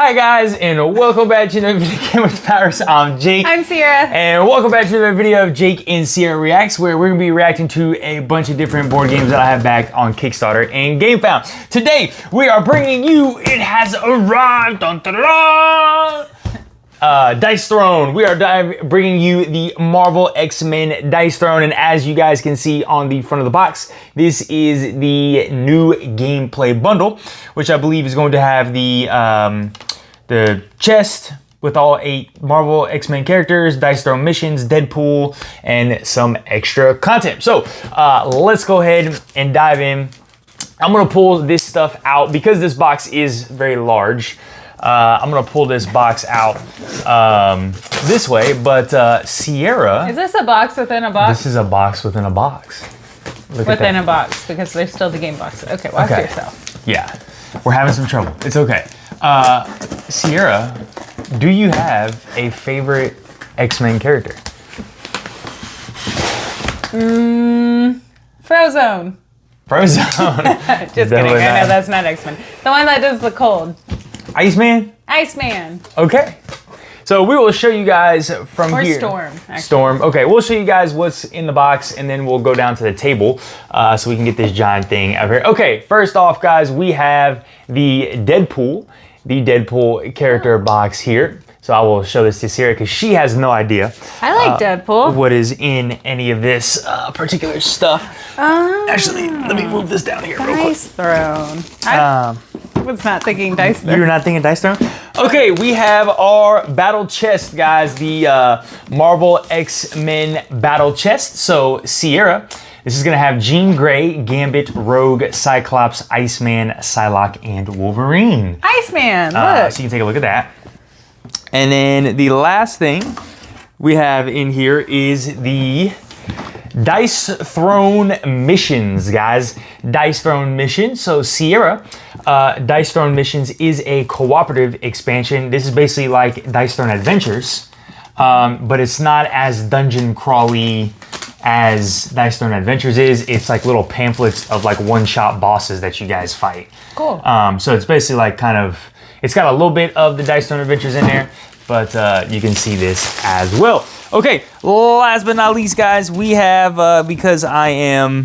Hi guys, and welcome back to another video game with Powers. I'm Jake. I'm Cierra. And welcome back to another video of Jake and Cierra Reacts, where we're gonna be reacting to a bunch of different board games that I have back on Kickstarter and GameFound. Today, we are bringing you, it has arrived, dun, dun, dun, dun. Dice Throne. We are bringing you the Marvel X-Men Dice Throne, and as you guys can see on the front of the box, this is the new gameplay bundle, which I believe is going to have the chest with all 8 Marvel X-Men characters, Dice Throne missions, Deadpool, and some extra content. So let's go ahead and dive in. I'm gonna pull this stuff out because this box is very large. I'm gonna pull this box out this way, but Cierra. Is this a box within a box? This is a box within a box. Within a box, because there's still the game box. Okay, watch yourself. Yeah, we're having some trouble. It's okay. Cierra, do you have a favorite X-Men character? Frozone. Frozone. Just kidding. I know that's not X-Men. The one that does the cold. Iceman? Iceman. Okay. So we will show you guys from here. Or Storm, actually. Storm. Okay, we'll show you guys what's in the box, and then we'll go down to the table so we can get this giant thing out here. Okay, first off, guys, we have the Deadpool character box here. So I will show this to Cierra because she has no idea. I like Deadpool. What is in any of this particular stuff. Actually, let me move this down here real quick. Dice Throne. I was not thinking Dice Throne. You're not thinking Dice Throne? Okay, we have our battle chest, guys. The Marvel X-Men battle chest. So Cierra, this is gonna have Jean Grey, Gambit, Rogue, Cyclops, Iceman, Psylocke, and Wolverine. Iceman, look. So you can take a look at that. And then the last thing we have in here is the Dice Throne missions, guys. Dice Throne missions. So Cierra, Dice Throne missions is a cooperative expansion. This is basically like Dice Throne Adventures, but it's not as dungeon crawly as Dice Throne Adventures is. It's like little pamphlets of like one-shot bosses that you guys fight. Cool. So it's basically like kind of, it's got a little bit of the Dice Throne Adventures in there, but you can see this as well. Okay, last but not least, guys, we have, because I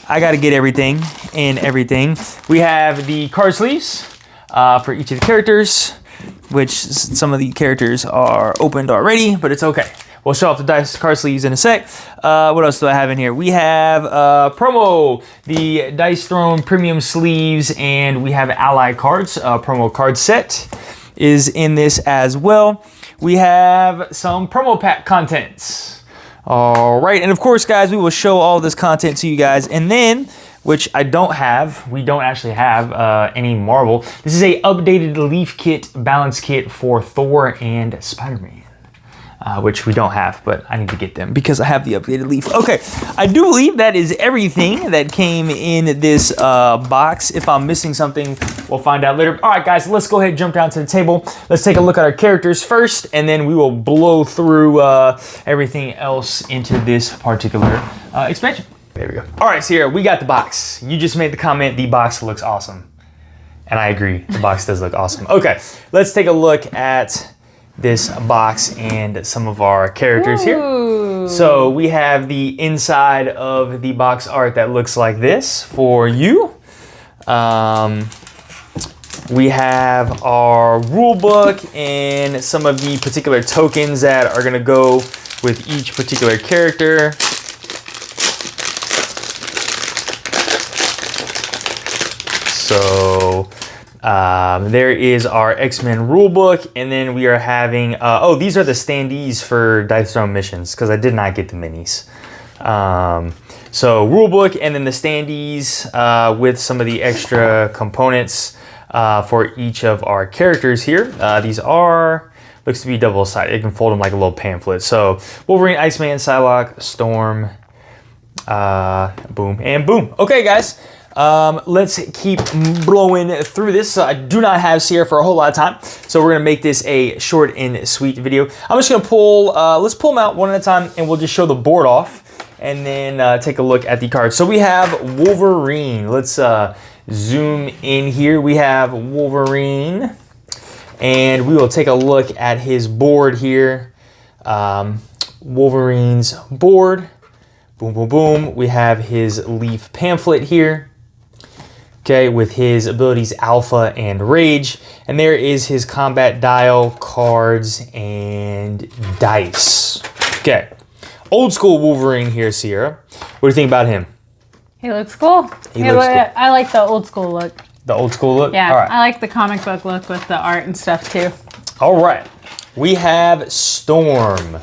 gotta get everything in everything, we have the card sleeves for each of the characters, which some of the characters are opened already, but it's okay. We'll show off the dice card sleeves in a sec. What else do I have in here? We have promo, the Dice Throne premium sleeves, and we have ally cards. Promo card set is in this as well. We have some promo pack contents. All right, and of course, guys, we will show all this content to you guys. And then, which I don't have, we don't actually have any Marvel. This is a updated leaf kit, balance kit for Thor and Spider-Man. Which we don't have, but I need to get them because I have the updated leaf. Okay, I do believe that is everything that came in this box. If I'm missing something, we'll find out later. All right, guys, let's go ahead and jump down to the table. Let's take a look at our characters first, and then we will blow through everything else into this particular expansion. There we go. All right, Cierra, we got the box. You just made the comment, the box looks awesome. And I agree, the box does look awesome. Okay, let's take a look at this box and some of our characters here. So we have the inside of the box art that looks like this for you. We have our rule book and some of the particular tokens that are gonna go with each particular character. So there is our X-Men rulebook, and then we are having, oh, these are the standees for Dice Throne missions, because I did not get the minis. So rulebook, and then the standees with some of the extra components for each of our characters here. These are, looks to be double-sided. You can fold them like a little pamphlet. So Wolverine, Iceman, Psylocke, Storm, boom, and boom. Okay, guys. Let's keep blowing through this. I do not have Cierra for a whole lot of time, so we're gonna make this a short and sweet video. I'm just gonna pull, let's pull them out one at a time, and we'll just show the board off, and then take a look at the cards. So we have Wolverine. Let's zoom in here. We have Wolverine, And we will take a look at his board here. Wolverine's board. Boom, boom, boom. We have his leaf pamphlet here. Okay, with his abilities Alpha and Rage. And there is his combat dial, cards, and dice. Okay. Old school Wolverine here, Cierra. What do you think about him? He looks cool. He looks cool. I like the old school look. The old school look? Yeah, all right. I like the comic book look with the art and stuff too. All right. We have Storm.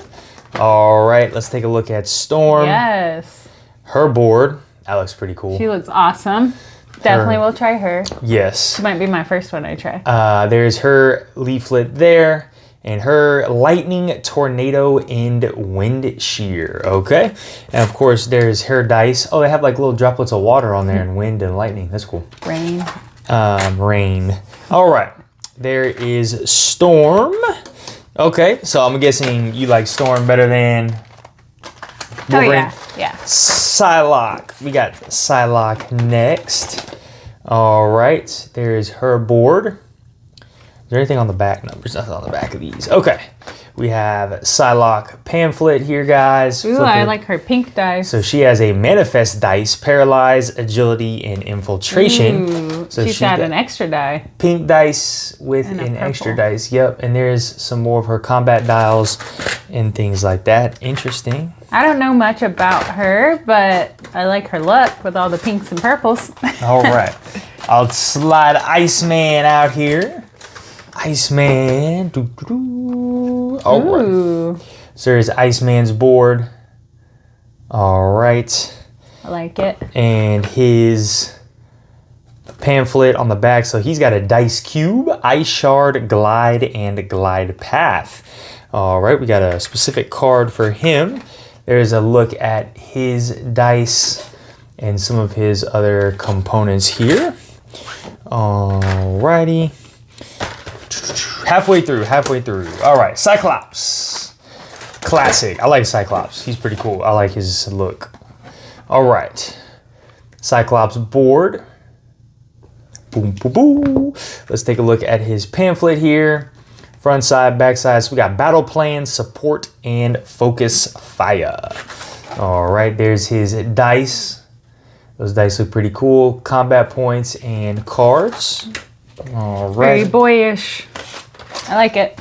All right, let's take a look at Storm. Yes. Her board. That looks pretty cool. She looks awesome. Definitely will try her. Yes. She might be my first one I try. There's her leaflet there. And her lightning, tornado, and wind shear. Okay. And of course, there's her dice. Oh, they have like little droplets of water on there, and wind and lightning. That's cool. Rain. Rain. All right. There is Storm. Okay. So I'm guessing you like Storm better than Wolverine? Oh, yeah. Yeah. Psylocke. We got Psylocke next. All right. There's her board. Is there anything on the back? No, there's nothing on the back of these. Okay. We have Psylocke pamphlet here, guys. Ooh, I like her pink dice. So she has a manifest dice, paralyze, agility, and infiltration. Ooh, so she's got an extra die. Pink dice with an extra dice. Yep. And there's some more of her combat dials and things like that. Interesting. I don't know much about her, but I like her look with all the pinks and purples. All right. I'll slide Iceman out here. Iceman. All right. So there's Iceman's board. All right. I like it. And his pamphlet on the back. So he's got a dice cube, ice shard, glide, and glide path. All right. We got a specific card for him. There's a look at his dice and some of his other components here. All righty. Halfway through. All right, Cyclops. Classic. I like Cyclops. He's pretty cool. I like his look. All right. Cyclops board. Boom, boom, boom. Let's take a look at his pamphlet here. Front side, back side. So we got battle plan, support, and focus fire. All right, there's his dice. Those dice look pretty cool. Combat points and cards. All right. Very boyish. I like it.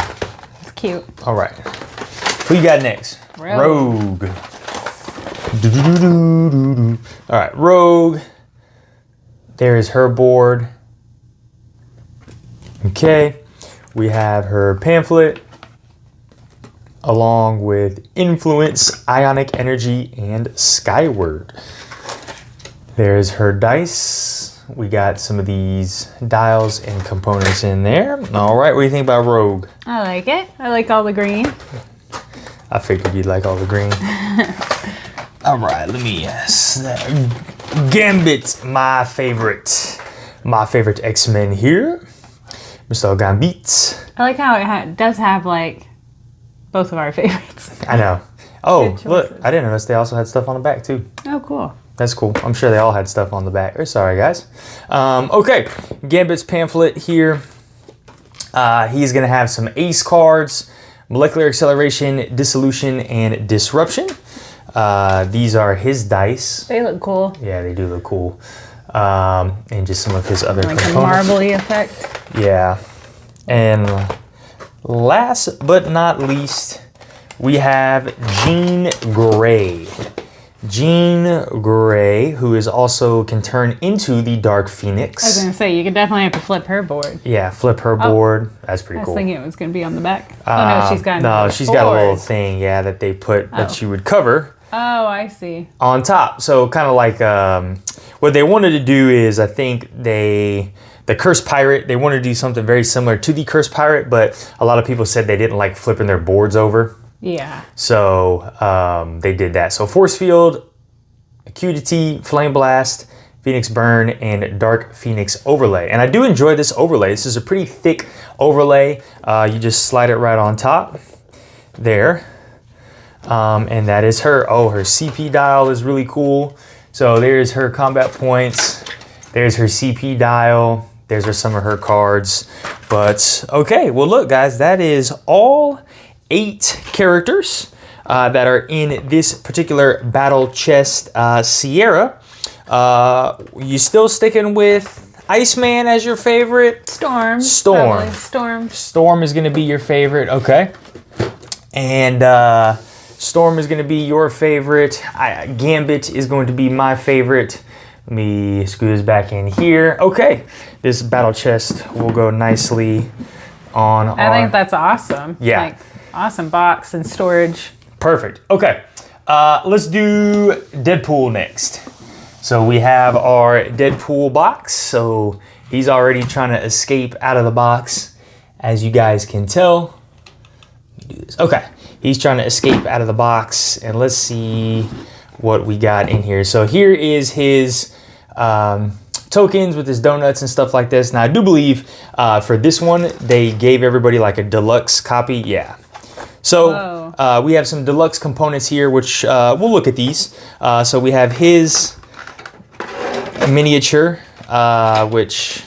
It's cute. All right. Who you got next? Rogue. All right, Rogue. There is her board. Okay. We have her pamphlet along with influence, ionic energy, and skyward. There's her dice. We got some of these dials and components in there. All right, what do you think about Rogue? I like it. I like all the green. I figured you'd like all the green. All right, let me Gambit, my favorite X-Men here. Mr. Gambit. I like how it does have like both of our favorites. I know. Oh, look, I didn't notice they also had stuff on the back too. Oh, cool. That's cool. I'm sure they all had stuff on the back. Sorry, guys. Okay, Gambit's pamphlet here. He's going to have some ace cards, molecular acceleration, dissolution, and disruption. These are his dice. They look cool. Yeah, they do look cool. And just some of his other components. Like a marbly effect. Yeah. And last but not least, we have Jean Grey. Jean Grey, who is also can turn into the Dark Phoenix. I was going to say, you could definitely have to flip her board. Yeah, flip her board. That's pretty cool. I was thinking it was going to be on the back. No, she's got a little thing, that they put that she would cover. Oh, I see. On top. So kind of like what they wanted to do is, I think the Cursed Pirate, they wanted to do something very similar to the Cursed Pirate, but a lot of people said they didn't like flipping their boards over. Yeah. So they did that. So Force Field, Acuity, Flame Blast, Phoenix Burn, and Dark Phoenix Overlay. And I do enjoy this overlay. This is a pretty thick overlay. You just slide it right on top there. And that is her. Oh, her CP dial is really cool. So there's her combat points. There's her CP dial. There's some of her cards. But okay, well look guys, that is all 8 characters that are in this particular battle chest. Cierra, you still sticking with Iceman as your favorite? Storm. Storm. Probably. Storm. Storm is gonna be your favorite, okay. And Storm is gonna be your favorite. Gambit is going to be my favorite. Let me screw this back in here. Okay, this battle chest will go nicely on I think that's awesome. Yeah. Like, awesome box and storage. Perfect. Okay, let's do Deadpool next. So we have our Deadpool box. So he's already trying to escape out of the box, as you guys can tell. Let me do this. Okay, he's trying to escape out of the box, and let's see what we got in here. So here is his tokens with his donuts and stuff like this. Now I do believe for this one they gave everybody like a deluxe copy. Yeah. So we have some deluxe components here, which we'll look at these. So we have his miniature, which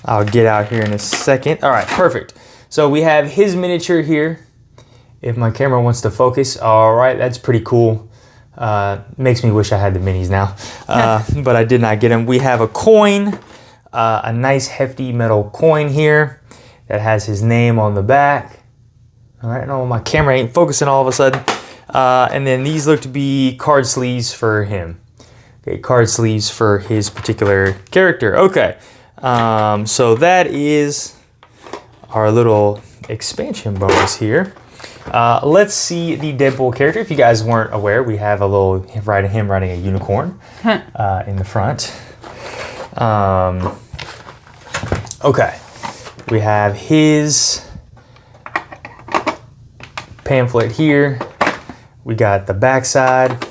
I'll get out here in a second. All right, perfect. So we have his miniature here. If my camera wants to focus. All right, that's pretty cool. Makes me wish I had the minis now, but I did not get them. We have a coin, a nice hefty metal coin here that has his name on the back. All right, no, my camera ain't focusing all of a sudden. And then these look to be card sleeves for him. Okay, card sleeves for his particular character. Okay, so that is our little expansion bonus here. Let's see the Deadpool character. If you guys weren't aware, we have a little him riding a unicorn in the front. Okay, we have his pamphlet here. We got the backside.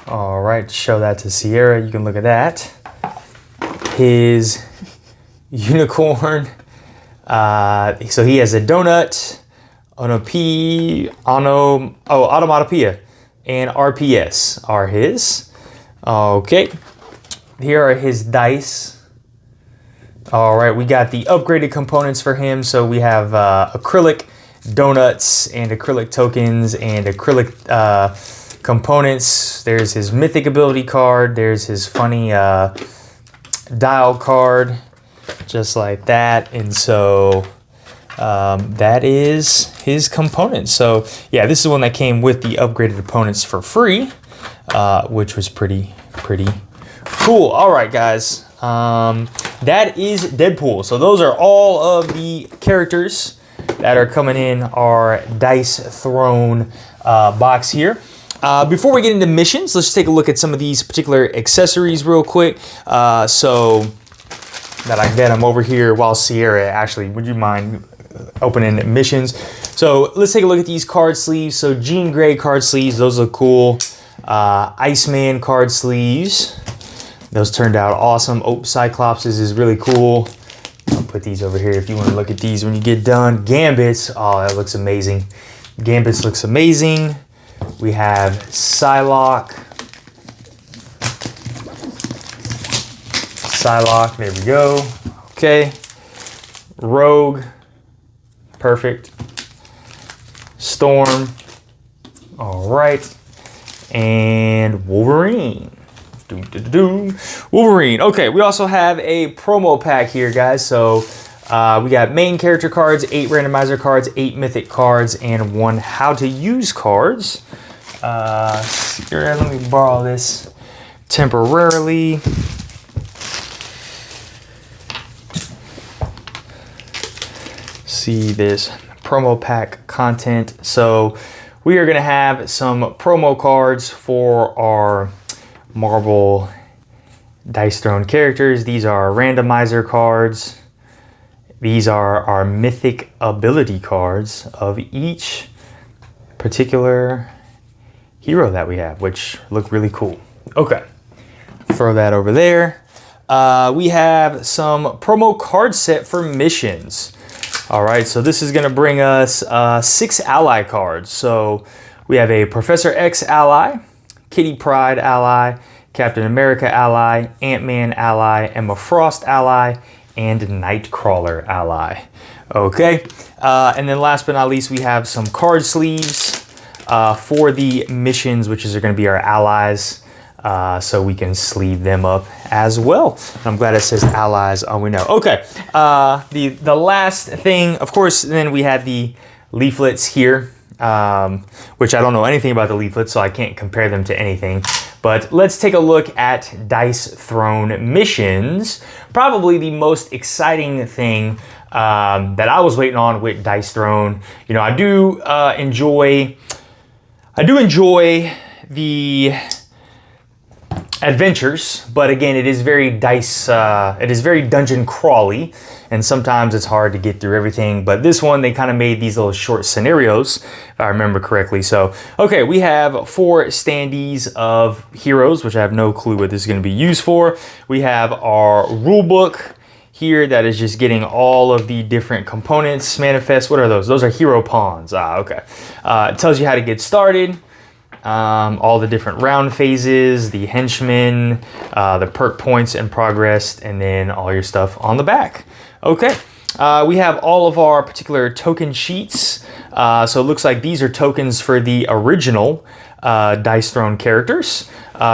All right, show that to Cierra. You can look at that. His unicorn. So he has a donut, Automatopoeia, and RPS are his. Okay, here are his dice. All right, we got the upgraded components for him. So we have acrylic donuts and acrylic tokens and acrylic components. There's his mythic ability card. There's his funny dial card, just like that. And so that is his components. So yeah, this is one that came with the upgraded components for free, which was pretty cool. All right, guys, that is Deadpool. So those are all of the characters that are coming in our Dice Throne box here. Before we get into missions, let's take a look at some of these particular accessories real quick. So that I get them over here while Cierra, actually, would you mind opening missions? So let's take a look at these card sleeves. So Jean Grey card sleeves, those look cool. Iceman card sleeves, those turned out awesome. Oh, Cyclops is really cool. I'll put these over here if you want to look at these when you get done. Gambits, oh, that looks amazing. Gambits looks amazing. We have Psylocke. Psylocke, there we go. Okay. Rogue, perfect. Storm, all right. And Wolverine. Wolverine. Okay, we also have a promo pack here, guys. So we got main character cards, 8 randomizer cards, 8 mythic cards, and 1 how to use cards. Let me borrow this temporarily. See this promo pack content. So we are going to have some promo cards for our Marvel Dice Throne characters. These are randomizer cards. These are our mythic ability cards of each particular hero that we have, which look really cool. Okay, throw that over there. We have some promo card set for missions. All right, so this is gonna bring us 6 ally cards. So we have a Professor X ally, Kitty Pryde ally, Captain America ally, Ant-Man ally, Emma Frost ally, and Nightcrawler ally. Okay, and then last but not least, we have some card sleeves for the missions, which are going to be our allies. So we can sleeve them up as well. I'm glad it says allies. Oh, we know. Okay. The last thing, of course, then we had the leaflets here, which I don't know anything about the leaflets, so I can't compare them to anything. But let's take a look at Dice Throne missions. Probably the most exciting thing that I was waiting on with Dice Throne. You know, I do enjoy the adventures, but again, it is very dungeon crawly, and sometimes it's hard to get through everything. But this one, they kind of made these little short scenarios, if I remember correctly. So, okay, we have 4 standees of heroes, which I have no clue what this is going to be used for. We have our rule book here that is just getting all of the different components, manifest. What are those? Those are hero pawns. Okay. It tells you how to get started. All the different round phases, the henchmen, the perk points and progress, and then all your stuff on the back. Okay, we have all of our particular token sheets. So it looks like these are tokens for the original Dice Throne characters,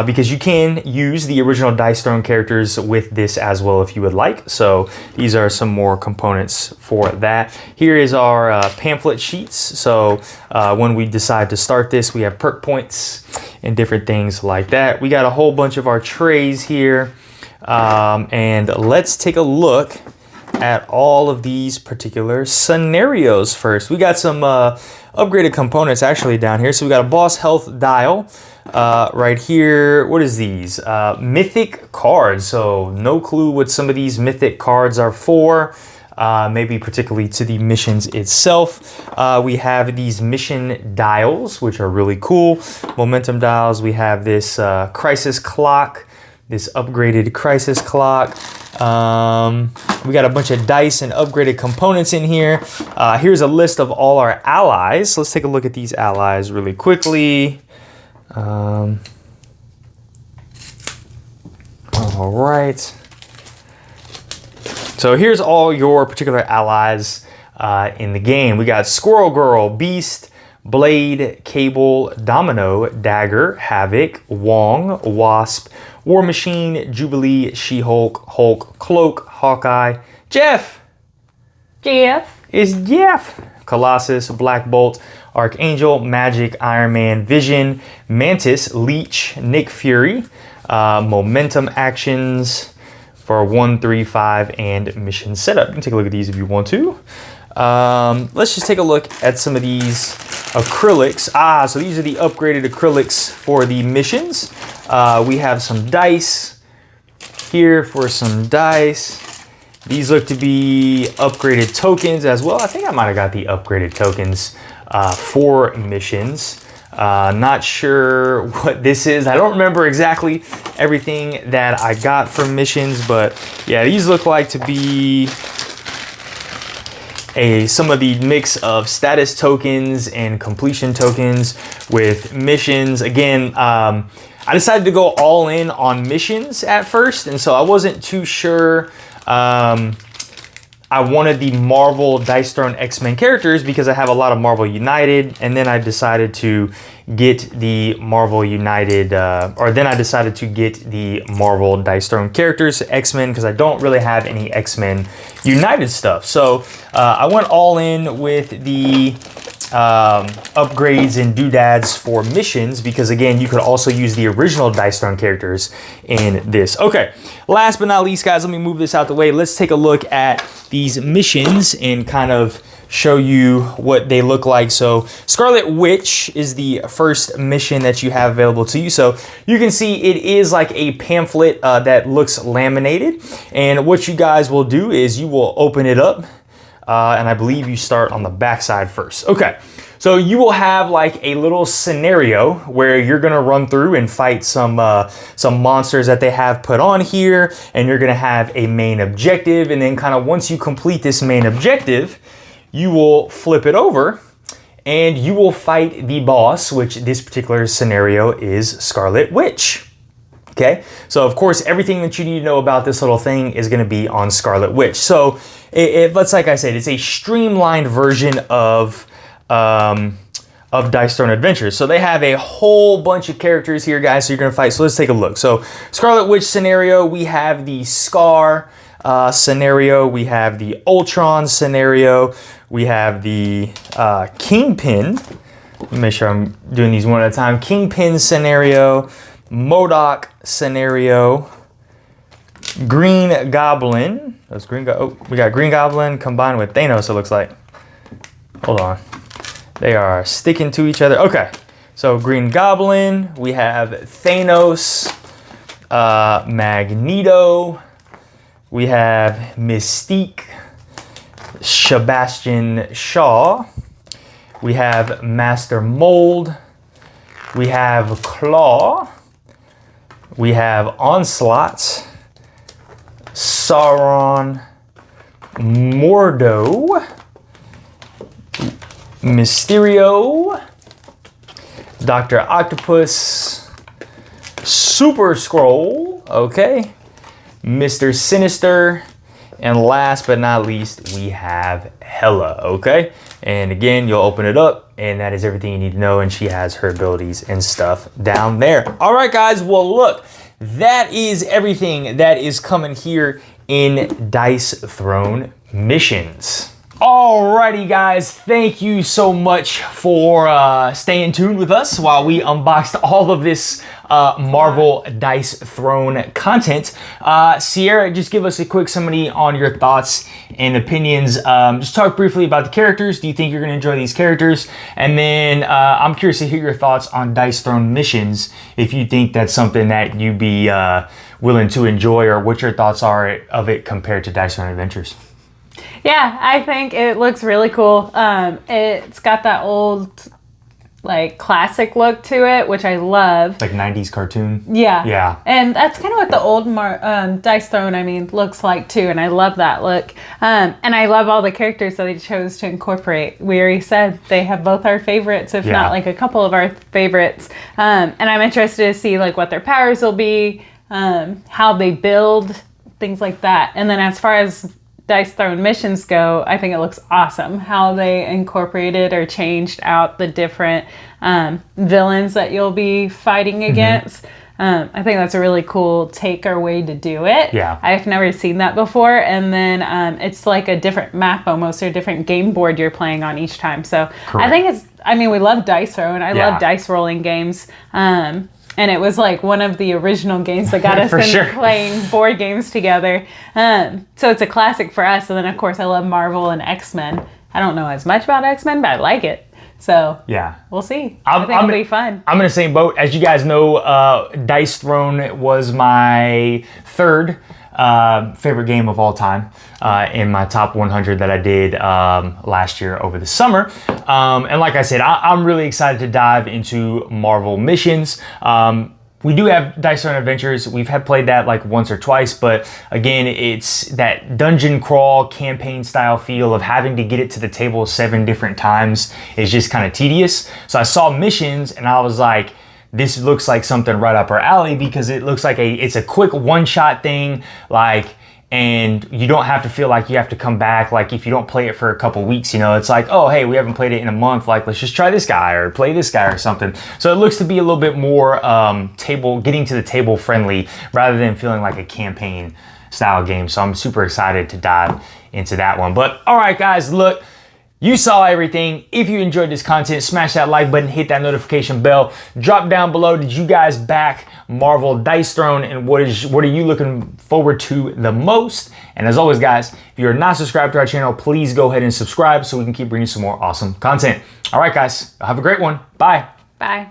because you can use the original Dice Throne characters with this as well if you would like. So these are some more components for that. Here is our pamphlet sheets. So when we decide to start this, we have perk points and different things like that. We got a whole bunch of our trays here. And let's take a look at all of these particular scenarios first. We got some upgraded components actually down here. So we got a boss health dial right here. What is these? Mythic cards. So no clue what some of these mythic cards are for. Maybe particularly to the missions itself. We have these mission dials, which are really cool. Momentum dials. We have this crisis clock. This upgraded crisis clock. We got a bunch of dice and upgraded components in here. Here's a list of all our allies. Let's take a look at these allies really quickly. All right. So here's all your particular allies in the game. We got Squirrel Girl, Beast, Blade, Cable, Domino, Dagger, Havoc, Wong, Wasp, War Machine, Jubilee, She-Hulk, Hulk, Cloak, Hawkeye, Jeff. Is Jeff. Colossus, Black Bolt, Archangel, Magic, Iron Man, Vision, Mantis, Leech, Nick Fury, Momentum Actions for 1, 3, 5, and Mission Setup. You can take a look at these if you want to. Let's just take a look at some of these acrylics. So these are the upgraded acrylics for the missions. We have some dice here for some dice. These look to be upgraded tokens as well. I think I might have got the upgraded tokens for missions. Not sure what this is. I don't remember exactly everything that I got from missions, but yeah, these look like to be some of the mix of status tokens and completion tokens with missions. Again, I decided to go all in on missions at first, and so I wasn't too sure. I wanted the Marvel Dice Throne X-Men characters because I have a lot of Marvel United, and then I decided to get the Marvel United, then I decided to get the Marvel Dice Throne characters, X-Men, because I don't really have any X-Men United stuff. So I went all in with the upgrades and doodads for missions, because again, you could also use the original Dice Throne characters in this. Okay, last but not least, guys, let me move this out the way. Let's take a look at these missions and kind of show you what they look like. So Scarlet Witch is the first mission that you have available to you. So you can see it is like a pamphlet that looks laminated, and what you guys will do is you will open it up, and I believe you start on the back side first. Okay, so you will have like a little scenario where you're gonna run through and fight some monsters that they have put on here, and you're gonna have a main objective, and then kind of once you complete this main objective, you will flip it over and you will fight the boss, which this particular scenario is Scarlet Witch. Okay, so of course, everything that you need to know about this little thing is going to be on Scarlet Witch. So let's, like I said, it's a streamlined version of Dice Throne Adventures. So they have a whole bunch of characters here, guys, so you're going to fight. So let's take a look. So Scarlet Witch scenario, we have the Scar scenario, we have the Ultron scenario, we have the Kingpin. Let me make sure I'm doing these one at a time. Kingpin scenario, MODOK scenario, Green Goblin. We got Green Goblin combined with Thanos, it looks like. Hold on. They are sticking to each other. Okay, so Green Goblin. We have Thanos, Magneto. We have Mystique, Sebastian Shaw. We have Master Mold. We have Claw. We have Onslaught, Sauron, Mordo, Mysterio, Dr. Octopus, Super Skrull, okay, Mr. Sinister, and last but not least, we have Hela, okay? And again, you'll open it up, and that is everything you need to know, and she has her abilities and stuff down there. All right, guys, well, look, that is everything that is coming here in Dice Throne Missions. Alrighty, guys, thank you so much for staying tuned with us while we unboxed all of this Marvel Dice Throne content. Cierra, just give us a quick summary on your thoughts and opinions. Just talk briefly about the characters. Do you think you're going to enjoy these characters? And then I'm curious to hear your thoughts on Dice Throne Missions, if you think that's something that you'd be willing to enjoy, or what your thoughts are of it compared to Dice Throne Adventures. Yeah, I think it looks really cool. It's got that old, like, classic look to it, which I love. Like 90s cartoon? Yeah. Yeah. And that's kind of what the old Dice Throne, looks like too. And I love that look. And I love all the characters that they chose to incorporate. We already said they have both our favorites, if not like a couple of our favorites. And I'm interested to see like what their powers will be, how they build, things like that. And then as far as Dice Throne Missions go, I think it looks awesome how they incorporated or changed out the different villains that you'll be fighting against. I think that's a really cool take or way to do it. Yeah. I've never seen that before. And then it's like a different map almost, or a different game board you're playing on each time. So Correct. I think we love Dice Throne. I love dice rolling games. And it was like one of the original games that got us into playing board games together. So it's a classic for us. And then, of course, I love Marvel and X-Men. I don't know as much about X-Men, but I like it. So yeah, we'll see. I think it'll be fun. I'm in the same boat. As you guys know, Dice Throne was my third favorite game of all time in my top 100 that I did last year over the summer. And like I said, I'm really excited to dive into Marvel Missions. We do have Dice Throne Adventures. We've played that like once or twice, but again, it's that dungeon crawl campaign style feel of having to get it to the table 7 different times is just kind of tedious. So I saw Missions and I was like, this looks like something right up our alley, because it looks like it's a quick one-shot thing, like, and you don't have to feel like you have to come back. Like if you don't play it for a couple weeks, it's like, oh, hey, we haven't played it in a month. Like, let's just try this guy or play this guy or something. So it looks to be a little bit more getting to the table friendly, rather than feeling like a campaign style game. So I'm super excited to dive into that one. But all right, guys, look, you saw everything. If you enjoyed this content, smash that like button, hit that notification bell. Drop down below, did you guys back Marvel Dice Throne, and what are you looking forward to the most? And as always, guys, if you're not subscribed to our channel, please go ahead and subscribe so we can keep bringing some more awesome content. All right, guys, have a great one. Bye. Bye.